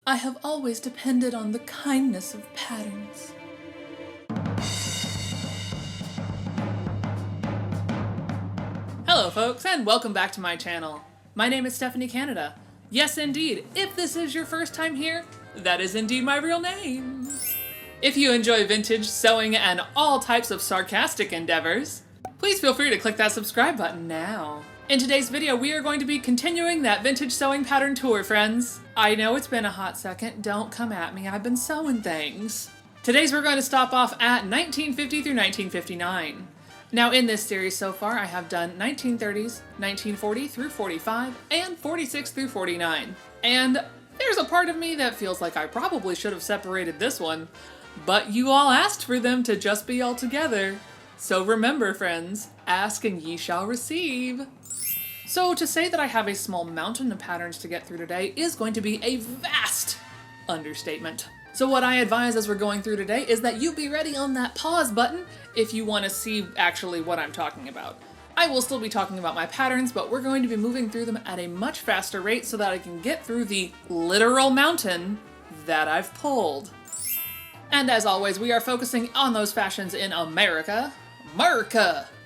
I have always depended on the kindness of patterns. Hello folks, and welcome back to my channel. My name is Stephanie Canada. Yes indeed, if this is your first time here, that is indeed my real name. If you enjoy vintage, sewing, and all types of sarcastic endeavors, please feel free to click that subscribe button now. In today's video, we are going to be continuing that vintage sewing pattern tour, friends. I know it's been a hot second, don't come at me, I've been sewing things. Today's we're going to stop off at 1950 through 1959. Now in this series so far, I have done 1930s, 1940 through 45, and 46 through 49. And there's a part of me that feels like I probably should have separated this one, but you all asked for them to just be all together. So remember friends, ask and ye shall receive. So to say that I have a small mountain of patterns to get through today is going to be a vast understatement. So what I advise as we're going through today is that you be ready on that pause button if you want to see actually what I'm talking about. I will still be talking about my patterns, but we're going to be moving through them at a much faster rate so that I can get through the literal mountain that I've pulled. And as always, we are focusing on those fashions in America.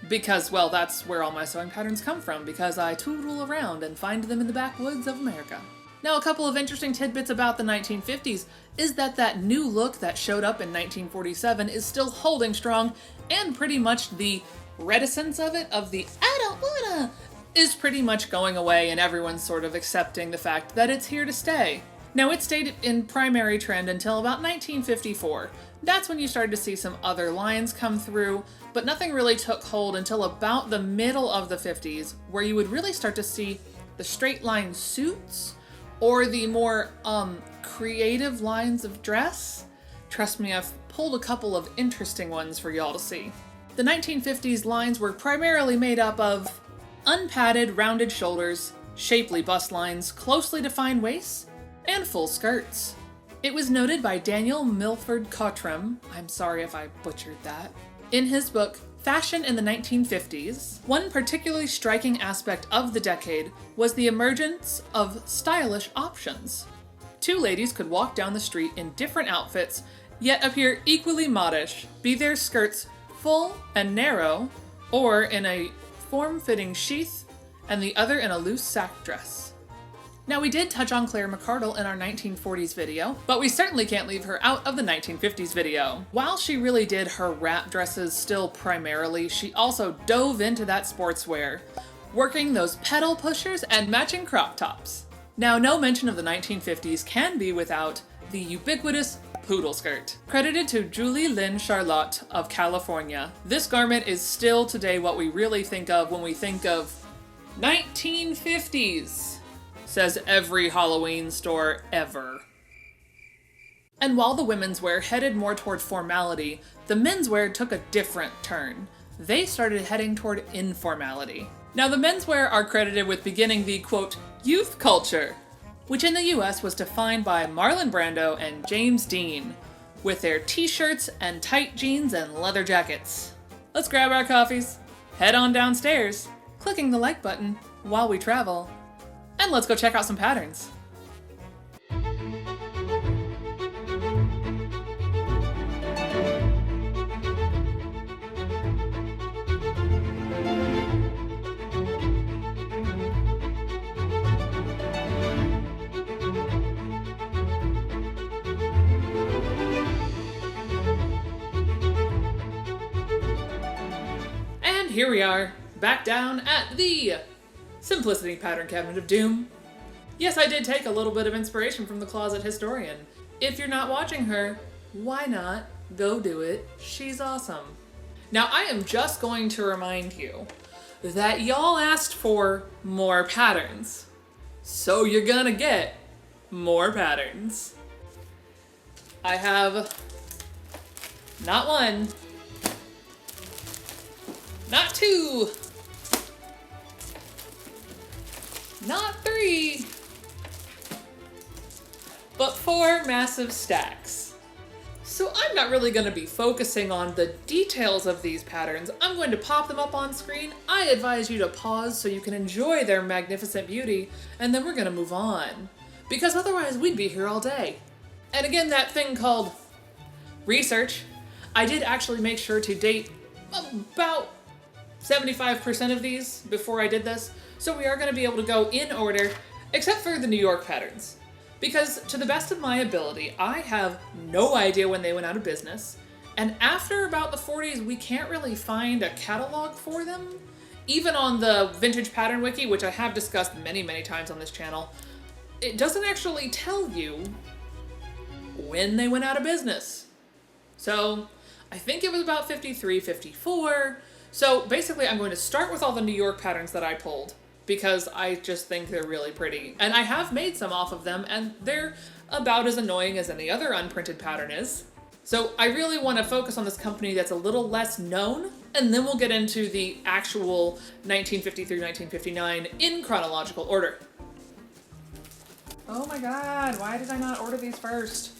Because, well, that's where all my sewing patterns come from, because I tootle around and find them in the backwoods of America. Now, a couple of interesting tidbits about the 1950s is that that new look that showed up in 1947 is still holding strong, and pretty much the reticence of it, of the I don't wanna, is pretty much going away, and everyone's sort of accepting the fact that it's here to stay. Now, it stayed in primary trend until about 1954. That's when you started to see some other lines come through, but nothing really took hold until about the middle of the 50s, where you would really start to see the straight line suits, or the more creative lines of dress. Trust me, I've pulled a couple of interesting ones for y'all to see. The 1950s lines were primarily made up of unpadded, rounded shoulders, shapely bust lines, closely defined waists, and full skirts. It was noted by Daniel Milford Cottram, I'm sorry if I butchered that, in his book Fashion in the 1950s. One particularly striking aspect of the decade was the emergence of stylish options. Two ladies could walk down the street in different outfits, yet appear equally modish, be their skirts full and narrow, or in a form-fitting sheath, and the other in a loose sack dress. Now, we did touch on Claire McCardle in our 1940s video, but we certainly can't leave her out of the 1950s video. While she really did her wrap dresses still primarily, she also dove into that sportswear, working those pedal pushers and matching crop tops. Now, no mention of the 1950s can be without the ubiquitous poodle skirt. Credited to Julie Lynn Charlotte of California, this garment is still today what we really think of when we think of 1950s. Says every Halloween store ever. And while the women's wear headed more toward formality, the men's wear took a different turn. They started heading toward informality. Now, the menswear are credited with beginning the, quote, youth culture, which in the US was defined by Marlon Brando and James Dean, with their t-shirts and tight jeans and leather jackets. Let's grab our coffees, head on downstairs, clicking the like button while we travel, and let's go check out some patterns. And here we are, back down at the Simplicity Pattern Cabinet of Doom. Yes, I did take a little bit of inspiration from the Closet Historian. If you're not watching her, why not? Go do it. She's awesome. Now, I am just going to remind you that y'all asked for more patterns. So you're gonna get more patterns. I have not one, not two, not three, but 4 massive stacks. So I'm not really going to be focusing on the details of these patterns. I'm going to pop them up on screen. I advise you to pause so you can enjoy their magnificent beauty, and then we're going to move on. because otherwise we'd be here all day. And again, that thing called research, I did actually make sure to date about 75% of these before I did this, so we are going to be able to go in order, except for the New York patterns. Because to the best of my ability, I have no idea when they went out of business, and after about the 40s, we can't really find a catalog for them. Even on the Vintage Pattern Wiki, which I have discussed many, many times on this channel, it doesn't actually tell you when they went out of business. So I think it was about 53, 54. So basically I'm going to start with all the New York patterns that I pulled because I just think they're really pretty. And I have made some off of them and they're about as annoying as any other unprinted pattern is. So I really want to focus on this company that's a little less known, and then we'll get into the actual 1950 through 1959 in chronological order. Oh my god, why did I not order these first?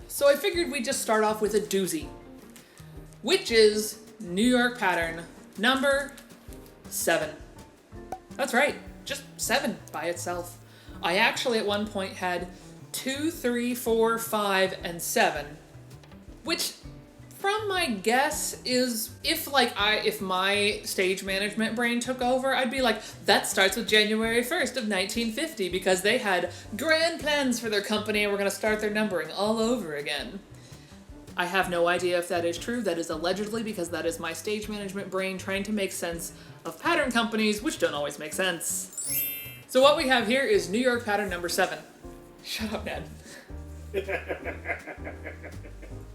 So I figured we'd just start off with a doozy, which is New York pattern number 7. That's right, just 7 by itself. I actually at one point had 2, 3, 4, 5, and 7, which from my guess is if my stage management brain took over, I'd be like, that starts with January 1st of 1950 because they had grand plans for their company and we're gonna start their numbering all over again. I have no idea if that is true. That is allegedly because that is my stage management brain trying to make sense of pattern companies, which don't always make sense. So what we have here is New York pattern number 7. Shut up, Ned.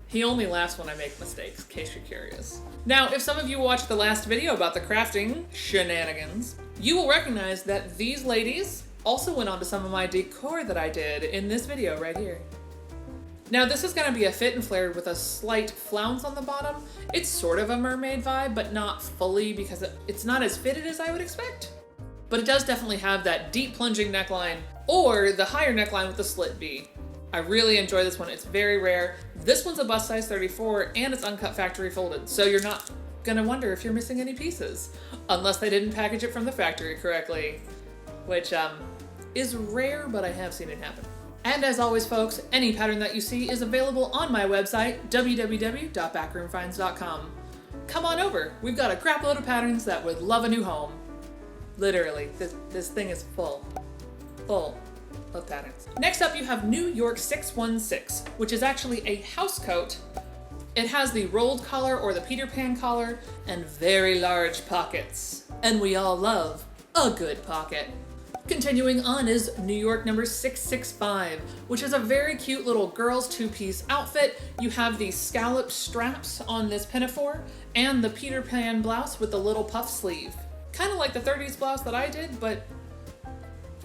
He only laughs when I make mistakes, in case you're curious. Now, if some of you watched the last video about the crafting shenanigans, you will recognize that these ladies also went on to some of my decor that I did in this video right here. Now, this is gonna be a fit and flared with a slight flounce on the bottom. It's sort of a mermaid vibe, but not fully because it's not as fitted as I would expect. But it does definitely have that deep plunging neckline or the higher neckline with the slit V. I really enjoy this one. It's very rare. This one's a bust size 34 and it's uncut factory folded, so you're not gonna wonder if you're missing any pieces, unless they didn't package it from the factory correctly, which is rare, but I have seen it happen. And as always, folks, any pattern that you see is available on my website, www.backroomfinds.com. Come on over. We've got a crap load of patterns that would love a new home. Literally, this thing is full of patterns. Next up, you have New York 616, which is actually a house coat. It has the rolled collar or the Peter Pan collar and very large pockets. And we all love a good pocket. Continuing on is New York number 665, which is a very cute little girl's two-piece outfit. You have the scallop straps on this pinafore and the Peter Pan blouse with the little puff sleeve. Kind of like the 30s blouse that I did, but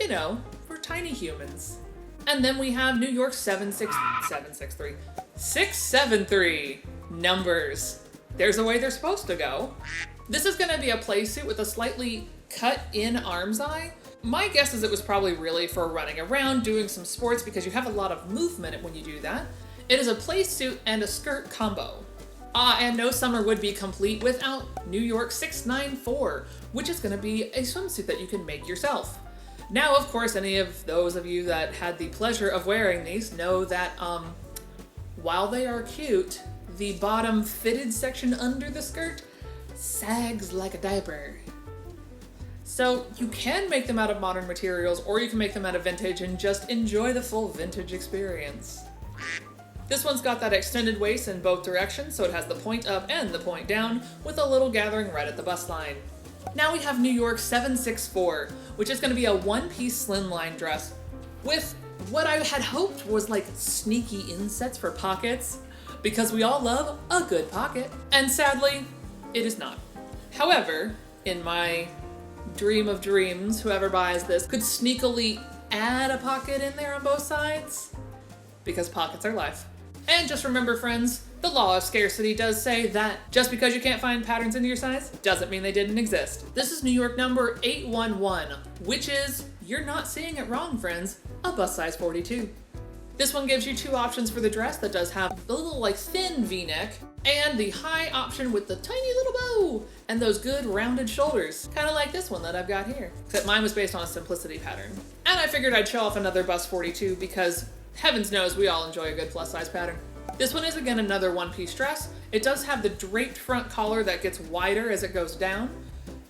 you know, for tiny humans. And then we have New York 673 numbers. There's a way they're supposed to go. This is gonna be a play suit with a slightly cut in arm's eye. My guess is it was probably really for running around, doing some sports, because you have a lot of movement when you do that. It is a play suit and a skirt combo. And no summer would be complete without New York 694, which is gonna be a swimsuit that you can make yourself. Now, of course, any of those of you that had the pleasure of wearing these know that while they are cute, the bottom fitted section under the skirt sags like a diaper. So you can make them out of modern materials, or you can make them out of vintage and just enjoy the full vintage experience. This one's got that extended waist in both directions, so it has the point up and the point down, with a little gathering right at the bust line. Now we have New York 764, which is gonna be a one-piece slimline dress with what I had hoped was like sneaky insets for pockets, because we all love a good pocket. And sadly, it is not. However, in my dream of dreams, whoever buys this could sneakily add a pocket in there on both sides, because pockets are life. And just remember, friends, the law of scarcity does say that just because you can't find patterns in your size doesn't mean they didn't exist. This is New York number 811, which is, you're not seeing it wrong, friends, a bust size 42. This one gives you two options for the dress that does have the little like thin V-neck and the high option with the tiny little bow and those good rounded shoulders. Kind of like this one that I've got here, except mine was based on a simplicity pattern. And I figured I'd show off another bust 42 because heavens knows we all enjoy a good plus size pattern. This one is again another one-piece dress. It does have the draped front collar that gets wider as it goes down.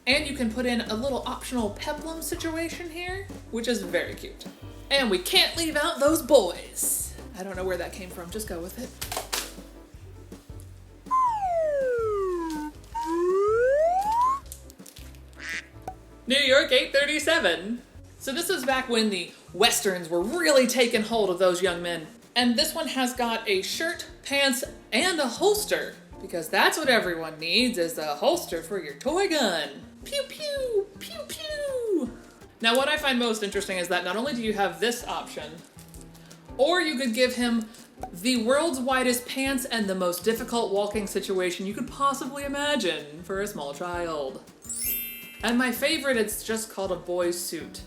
And you can put in a little optional peplum situation here, which is very cute. And we can't leave out those boys. I don't know where that came from, just go with it. New York 837. So this was back when the Westerns were really taking hold of those young men. And this one has got a shirt, pants, and a holster. Because that's what everyone needs, is a holster for your toy gun. Pew pew, pew pew. Now what I find most interesting is that not only do you have this option, or you could give him the world's widest pants and the most difficult walking situation you could possibly imagine for a small child. And my favorite, it's just called a boy's suit.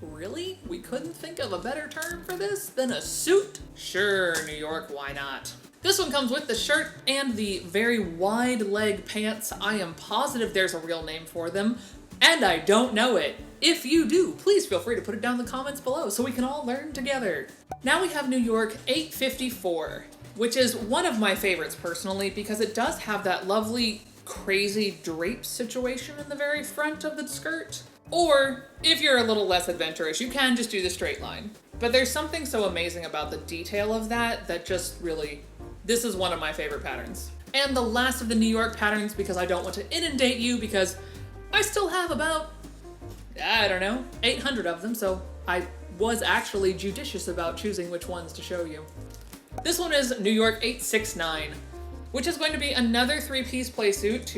Really? We couldn't think of a better term for this than a suit? Sure, New York, why not? This one comes with the shirt and the very wide leg pants. I am positive there's a real name for them, and I don't know it. If you do, please feel free to put it down in the comments below so we can all learn together. Now we have New York 854, which is one of my favorites personally because it does have that lovely crazy drape situation in the very front of the skirt. Or, if you're a little less adventurous, you can just do the straight line. But there's something so amazing about the detail of that just really, this is one of my favorite patterns. And the last of the New York patterns, because I don't want to inundate you, because I still have about, I don't know, 800 of them, so I was actually judicious about choosing which ones to show you. This one is New York 869, which is going to be another three-piece playsuit,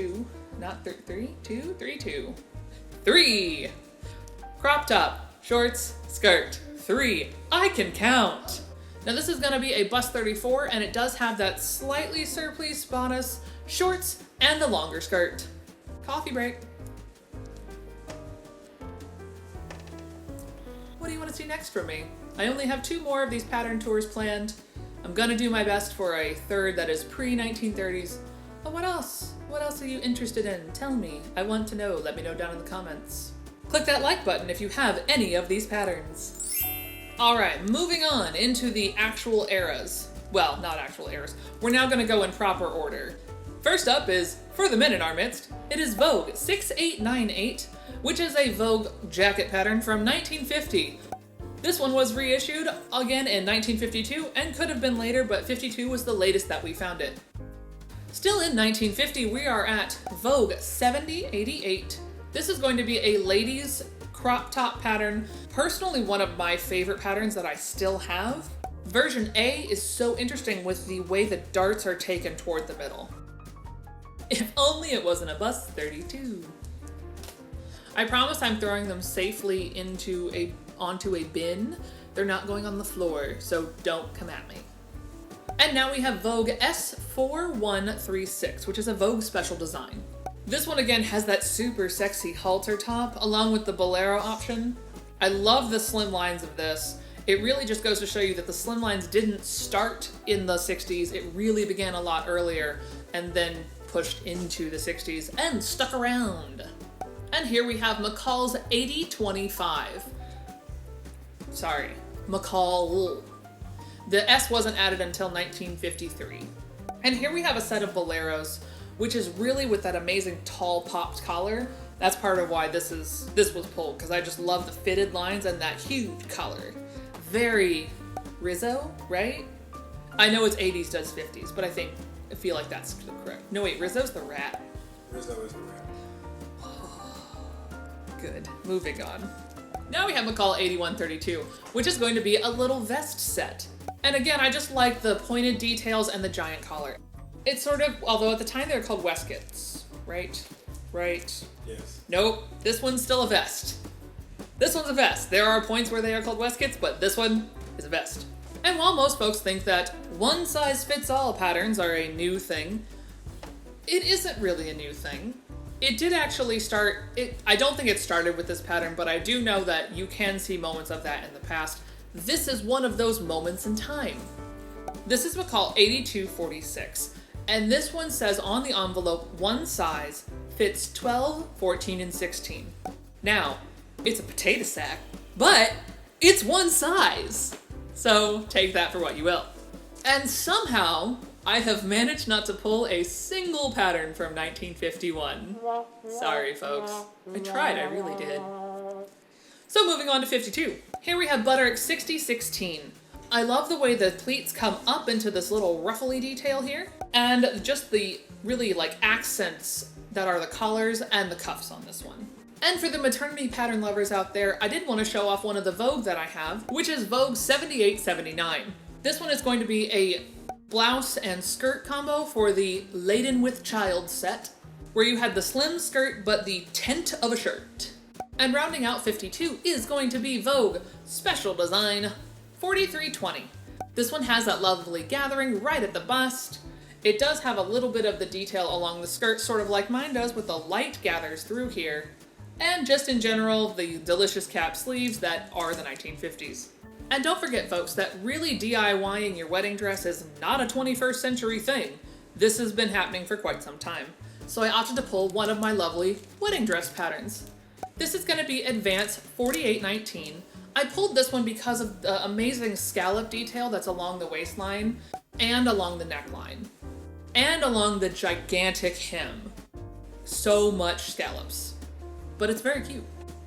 three. Crop top, shorts, skirt, 3. I can count. Now this is gonna be a bust 34 and it does have that slightly surplice bodice, shorts, and a longer skirt. Coffee break. What do you want to see next from me? I only have 2 more of these pattern tours planned. I'm gonna do my best for a third that is pre-1930s. But what else? What else are you interested in? Tell me. I want to know. Let me know down in the comments. Click that like button if you have any of these patterns. Alright, moving on into the actual eras. Well, not actual eras. We're now gonna go in proper order. First up is, for the men in our midst, it is Vogue 6898, which is a Vogue jacket pattern from 1950. This one was reissued again in 1952 and could have been later, but 52 was the latest that we found it. Still in 1950, we are at Vogue 7088. This is going to be a ladies crop top pattern. Personally, one of my favorite patterns that I still have. Version A is so interesting with the way the darts are taken toward the middle. If only it wasn't a bust 32. I promise I'm throwing them safely onto a bin. They're not going on the floor, so don't come at me. And now we have Vogue S4136, which is a Vogue special design. This one again has that super sexy halter top along with the bolero option. I love the slim lines of this. It really just goes to show you that the slim lines didn't start in the 60s. It really began a lot earlier and then pushed into the 60s and stuck around. And here we have McCall's 8025. Sorry, McCall. The S wasn't added until 1953. And here we have a set of boleros, which is really with that amazing tall popped collar. That's part of why this was pulled, because I just love the fitted lines and that huge collar. Very Rizzo, right? I know it's 80s does 50s, but I feel like that's correct. No wait, Rizzo's the rat. Rizzo is the rat. Good, moving on. Now we have McCall 8132, which is going to be a little vest set. And again, I just like the pointed details and the giant collar. It's sort of, although at the time they were called waistcoats, right? Right? Yes. Nope, this one's still a vest. This one's a vest. There are points where they are called waistcoats, but this one is a vest. And while most folks think that one-size-fits-all patterns are a new thing, it isn't really a new thing. It did actually start, I don't think it started with this pattern, but I do know that you can see moments of that in the past. This is one of those moments in time. This is McCall 8246, and this one says on the envelope, one size fits 12, 14, and 16. Now, it's a potato sack, but it's one size. So take that for what you will. And somehow, I have managed not to pull a single pattern from 1951. Sorry, folks. I tried, I really did. So moving on to 52. Here we have Butterick 6016. I love the way the pleats come up into this little ruffly detail here, and just the really like accents that are the collars and the cuffs on this one. And for the maternity pattern lovers out there, I did want to show off one of the Vogue that I have, which is Vogue 7879. This one is going to be a blouse and skirt combo for the Laden with Child set, where you had the slim skirt but the tent of a shirt. And rounding out 52 is going to be Vogue Special Design 4320. This one has that lovely gathering right at the bust. It does have a little bit of the detail along the skirt, sort of like mine does, with the light gathers through here. And just in general, the delicious cap sleeves that are the 1950s. And don't forget, folks, that really DIYing your wedding dress is not a 21st century thing. This has been happening for quite some time. So I opted to pull one of my lovely wedding dress patterns. This is going to be Advance 4819. I pulled this one because of the amazing scallop detail that's along the waistline, and along the neckline, and along the gigantic hem. So much scallops. But it's very cute.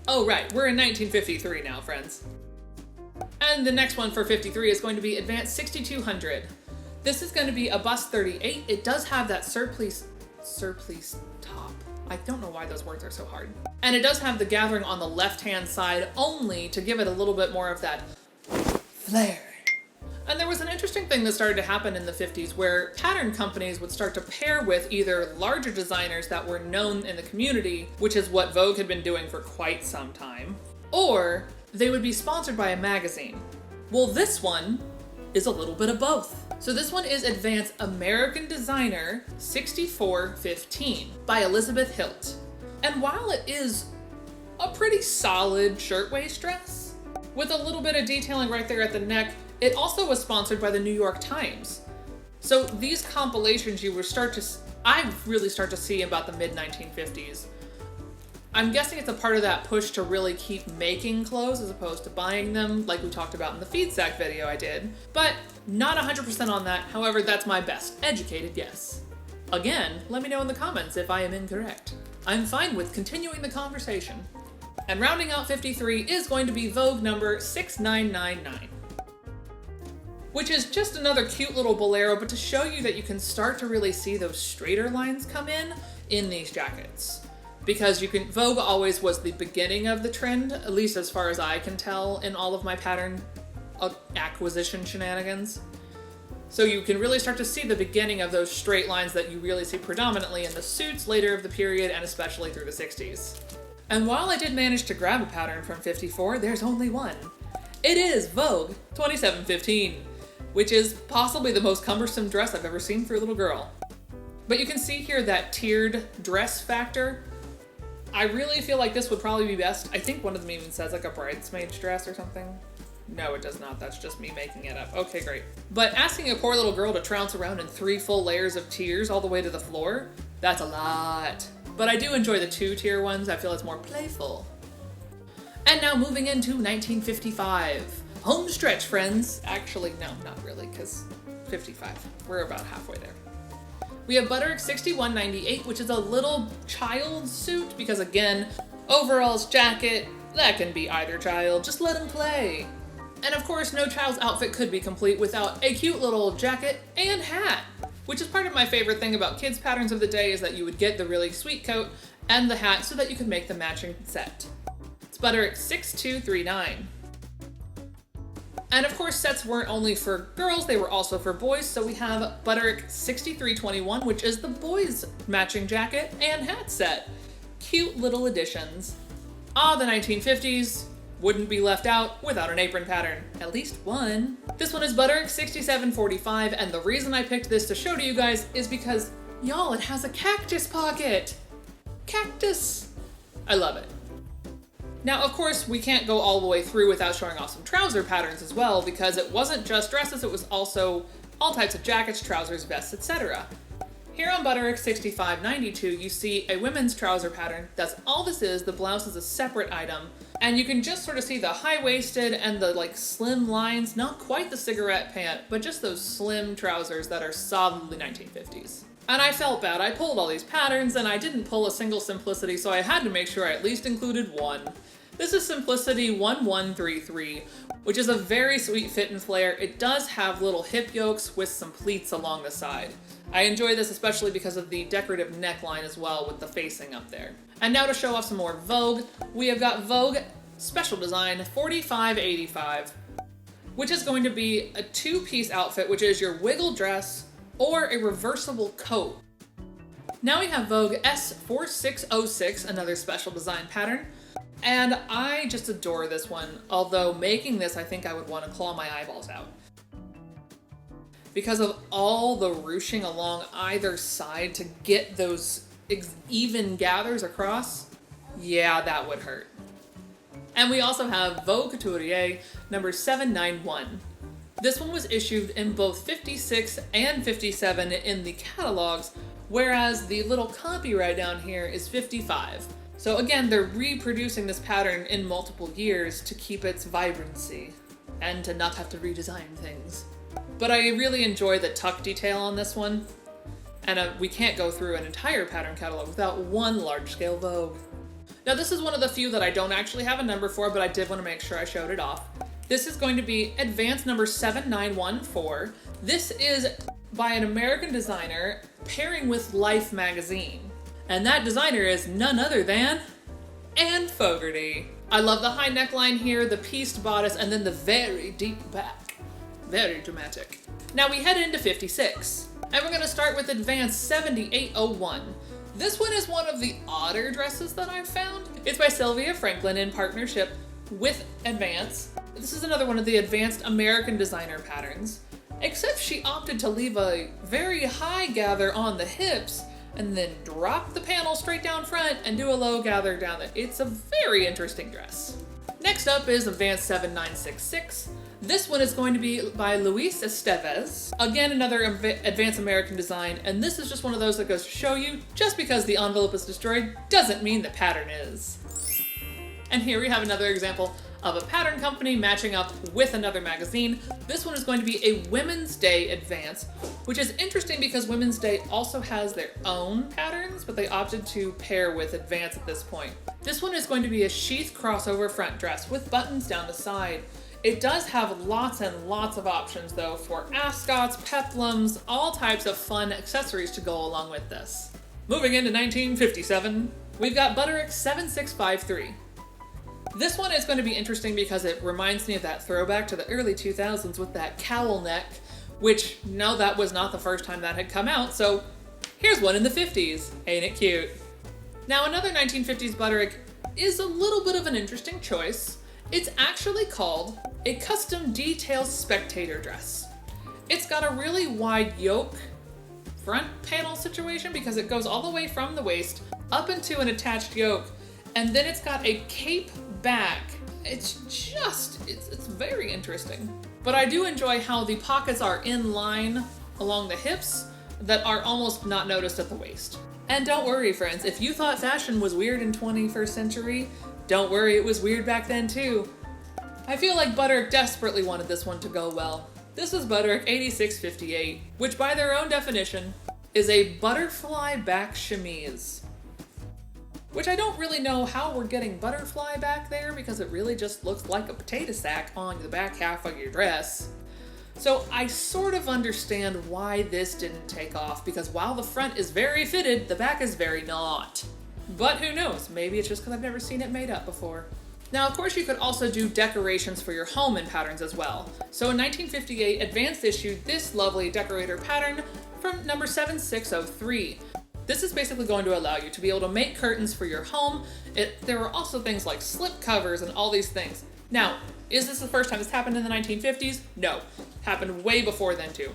Oh right, we're in 1953 now, friends. And the next one for 53 is going to be Advanced 6200. This is going to be a bust 38. It does have that surplice top. I don't know why those words are so hard. And it does have the gathering on the left-hand side only to give it a little bit more of that flair. And there was an interesting thing that started to happen in the 50s where pattern companies would start to pair with either larger designers that were known in the community, which is what Vogue had been doing for quite some time, or they would be sponsored by a magazine. Well, this one is a little bit of both. So this one is Advanced American Designer 6415 by Elizabeth Hilt. And while it is a pretty solid shirtwaist dress, with a little bit of detailing right there at the neck, it also was sponsored by the New York Times. So these compilations I really start to see about the mid-1950s. I'm guessing it's a part of that push to really keep making clothes as opposed to buying them, like we talked about in the feed sack video I did. But not 100% on that, however, that's my best educated guess. Again, let me know in the comments if I am incorrect. I'm fine with continuing the conversation. And rounding out 53 is going to be Vogue number 6999. Which is just another cute little bolero, but to show you that you can start to really see those straighter lines come in these jackets. Because Vogue always was the beginning of the trend, at least as far as I can tell in all of my pattern acquisition shenanigans. So you can really start to see the beginning of those straight lines that you really see predominantly in the suits later of the period and especially through the 60s. And while I did manage to grab a pattern from 54, there's only one. It is Vogue 2715, which is possibly the most cumbersome dress I've ever seen for a little girl. But you can see here that tiered dress factor. I really feel like this would probably be best. I think one of them even says like a bridesmaid's dress or something. No, it does not. That's just me making it up. Okay, great. But asking a poor little girl to trounce around in 3 full layers of tiers all the way to the floor, that's a lot. But I do enjoy the 2-tier ones. I feel it's more playful. And now moving into 1955. Home stretch, friends. Actually, no, not really, because 55. We're about halfway there. We have Butterick 6198, which is a little child suit, because again, overalls, jacket, that can be either child, just let him play. And of course, no child's outfit could be complete without a cute little jacket and hat, which is part of my favorite thing about kids' patterns of the day is that you would get the really sweet coat and the hat so that you could make the matching set. It's Butterick 6239. And of course, sets weren't only for girls, they were also for boys, so we have Butterick 6321, which is the boys' matching jacket and hat set. Cute little additions. Ah, the 1950s wouldn't be left out without an apron pattern. At least one. This one is Butterick 6745, and the reason I picked this to show to you guys is because, y'all, it has a cactus pocket. cactus. I love it. Now, of course, we can't go all the way through without showing off some trouser patterns as well, because it wasn't just dresses, it was also all types of jackets, trousers, vests, etc. Here on Butterick 6592, you see a women's trouser pattern. That's all this is. The blouse is a separate item. And you can just sort of see the high-waisted and the like slim lines, not quite the cigarette pant, but just those slim trousers that are solidly 1950s. And I felt bad. I pulled all these patterns and I didn't pull a single Simplicity, so I had to make sure I at least included one. This is Simplicity 1133, which is a very sweet fit and flare. It does have little hip yokes with some pleats along the side. I enjoy this especially because of the decorative neckline as well with the facing up there. And now to show off some more Vogue, we have got Vogue Special Design 4585, which is going to be a two-piece outfit, which is your wiggle dress or a reversible coat. Now we have Vogue S4606, another special design pattern. And I just adore this one, although making this I think I would want to claw my eyeballs out. Because of all the ruching along either side to get those even gathers across, yeah, that would hurt. And we also have Vogue Couturier number 791. This one was issued in both 56 and 57 in the catalogs, whereas the little copyright down here is 55. So again, they're reproducing this pattern in multiple years to keep its vibrancy and to not have to redesign things. But I really enjoy the tuck detail on this one, and we can't go through an entire pattern catalog without one large-scale Vogue. Now this is one of the few that I don't actually have a number for, but I did want to make sure I showed it off. This is going to be Advanced number 7914. This is by an American designer pairing with Life magazine. And that designer is none other than Anne Fogarty. I love the high neckline here, the pieced bodice, and then the very deep back. Very dramatic. Now we head into 56, and we're gonna start with Advanced 7801. This one is one of the odder dresses that I've found. It's by Sylvia Franklin in partnership with Advance. This is another one of the Advanced American designer patterns, except she opted to leave a very high gather on the hips and then drop the panel straight down front and do a low gather down there. It's a very interesting dress. Next up is Advanced 7966. This one is going to be by Luis Estevez. Again, another Advanced American design, and this is just one of those that goes to show you, just because the envelope is destroyed doesn't mean the pattern is. And here we have another example of a pattern company matching up with another magazine. This one is going to be a Women's Day Advance, which is interesting because Women's Day also has their own patterns, but they opted to pair with Advance at this point. This one is going to be a sheath crossover front dress with buttons down the side. It does have lots and lots of options though for ascots, peplums, all types of fun accessories to go along with this. Moving into 1957, we've got Butterick 7653. This one is going to be interesting because it reminds me of that throwback to the early 2000s with that cowl neck, which, no, that was not the first time that had come out, so here's one in the 50s. Ain't it cute? Now, another 1950s Butterick is a little bit of an interesting choice. It's actually called a custom detail spectator dress. It's got a really wide yoke front panel situation because it goes all the way from the waist up into an attached yoke, and then it's got a cape back. It's very interesting. But I do enjoy how the pockets are in line along the hips that are almost not noticed at the waist. And don't worry, friends, if you thought fashion was weird in 21st century, don't worry, it was weird back then too. I feel like Butterick desperately wanted this one to go well. This is Butterick 8658, which by their own definition is a butterfly back chemise. Which I don't really know how we're getting butterfly back there because it really just looks like a potato sack on the back half of your dress. So I sort of understand why this didn't take off, because while the front is very fitted, the back is very not. But who knows, maybe it's just because I've never seen it made up before. Now, of course, you could also do decorations for your home in patterns as well. So in 1958, Advance issued this lovely decorator pattern from number 7603. This is basically going to allow you to be able to make curtains for your home. There are also things like slip covers and all these things. Now, is this the first time this happened in the 1950s? No, happened way before then too.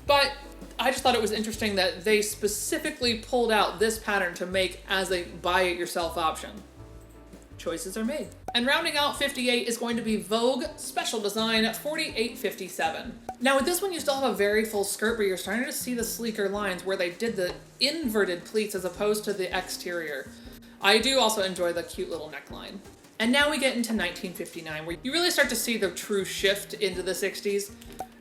But I just thought it was interesting that they specifically pulled out this pattern to make as a buy it yourself option. Choices are made. And rounding out 58 is going to be Vogue Special Design 4857. Now with this one you still have a very full skirt, but you're starting to see the sleeker lines where they did the inverted pleats as opposed to the exterior. I do also enjoy the cute little neckline. And now we get into 1959, where you really start to see the true shift into the 60s,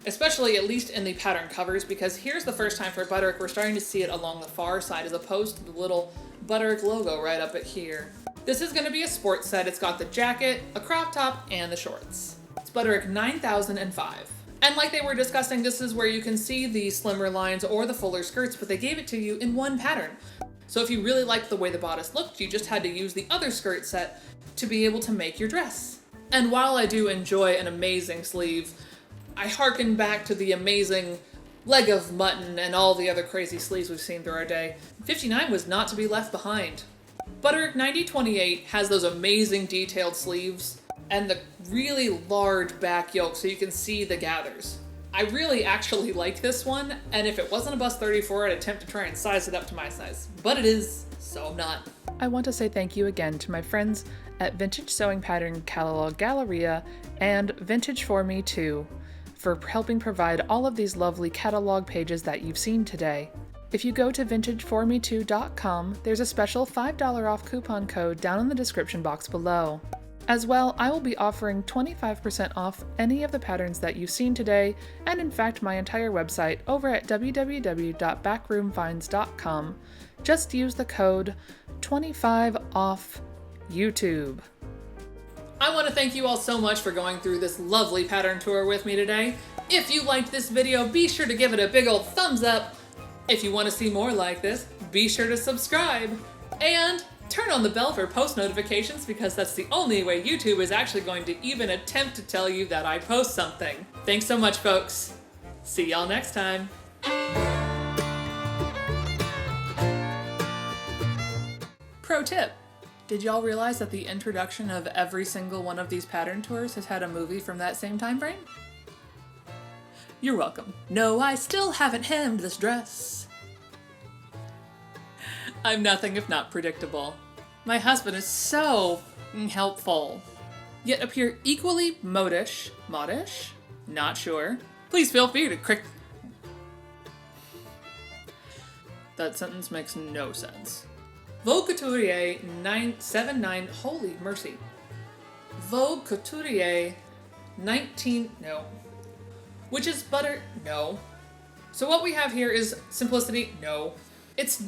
especially at least in the pattern covers, because here's the first time for Butterick we're starting to see it along the far side as opposed to the little Butterick logo right up at here. This is going to be a sports set. It's got the jacket, a crop top, and the shorts. It's Butterick 9005. And like they were discussing, this is where you can see the slimmer lines or the fuller skirts, but they gave it to you in one pattern. So if you really liked the way the bodice looked, you just had to use the other skirt set to be able to make your dress. And while I do enjoy an amazing sleeve, I harken back to the amazing leg of mutton and all the other crazy sleeves we've seen through our day. 59 was not to be left behind. Butterick 9028 has those amazing detailed sleeves and the really large back yoke so you can see the gathers. I really actually like this one, and if it wasn't a bust 34, I'd attempt to try and size it up to my size. But it is, so I'm not. I want to say thank you again to my friends at Vintage Sewing Pattern Catalog Galleria and Vintage For Me Too for helping provide all of these lovely catalog pages that you've seen today. If you go to vintageforme2.com, there's a special $5 off coupon code down in the description box below. As well, I will be offering 25% off any of the patterns that you've seen today, and in fact my entire website over at www.backroomfinds.com. Just use the code 25OFF-YouTube. I want to thank you all so much for going through this lovely pattern tour with me today. If you liked this video, be sure to give it a big old thumbs up. If you want to see more like this, be sure to subscribe. And turn on the bell for post notifications, because that's the only way YouTube is actually going to even attempt to tell you that I post something. Thanks so much, folks. See y'all next time. Pro tip. Did y'all realize that the introduction of every single one of these pattern tours has had a movie from that same time frame? You're welcome. No, I still haven't hemmed this dress. I'm nothing if not predictable. My husband is so helpful, yet appear equally modish, not sure. Please feel free to crick. That sentence makes no sense. Vogue Couturier 979, holy mercy. Vogue Couturier 19, no. Which is butter, no. So what we have here is simplicity, no. It's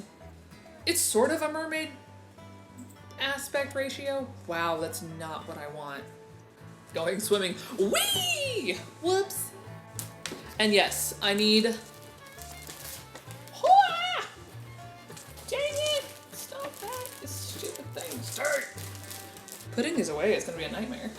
sort of a mermaid aspect ratio. Wow, that's not what I want. Going swimming, whee! Whoops. And yes, I need, Hoo-ah! Dang it! Stop that, this stupid thing. Start! Putting these away is gonna be a nightmare.